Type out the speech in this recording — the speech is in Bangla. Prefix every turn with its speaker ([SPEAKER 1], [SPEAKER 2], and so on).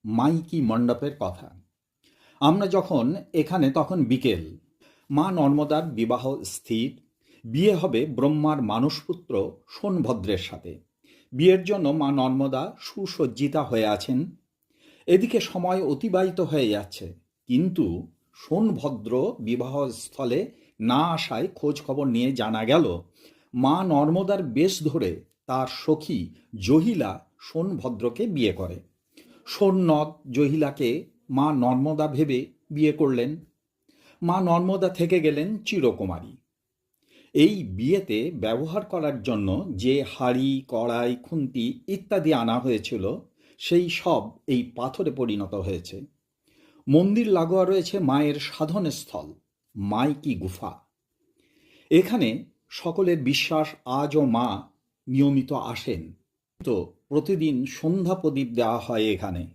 [SPEAKER 1] মাইকি মণ্ডপের কথা। আমরা যখন এখানে তখন বিকেল। মা নর্মদার বিবাহ স্থির। বিয়ে হবে ব্রহ্মার মানসপুত্র সোনভদ্রের সাথে। বিয়ের জন্য মা নর্মদা সুসজ্জিতা হয়ে আছেন। এদিকে সময় অতিবাহিত হয়ে যাচ্ছে, কিন্তু সোনভদ্র বিবাহস্থলে না আসায় খোঁজ খবর নিয়ে জানা গেল মা নর্মদার বেশ ধরে তার সখী জহিলা সোনভদ্রকে বিয়ে করে। সোননদ জহিলাকে মা নর্মদা ভেবে বিয়ে করলেন। মা নর্মদা থেকে গেলেন চিরকুমারী। এই বিয়েতে ব্যবহার করার জন্য যে হাঁড়ি কড়াই খুন্তি ইত্যাদি আনা হয়েছিল সেই সব এই পাথরে পরিণত হয়েছে। মন্দির লাগোয়া রয়েছে মায়ের সাধনস্থল মাইকি গুফা। এখানে সকলের বিশ্বাস আজও মা নিয়মিত আসেন। তো প্রতিদিন সন্ধ্যা প্রদীপ দেওয়া হয় এখানে।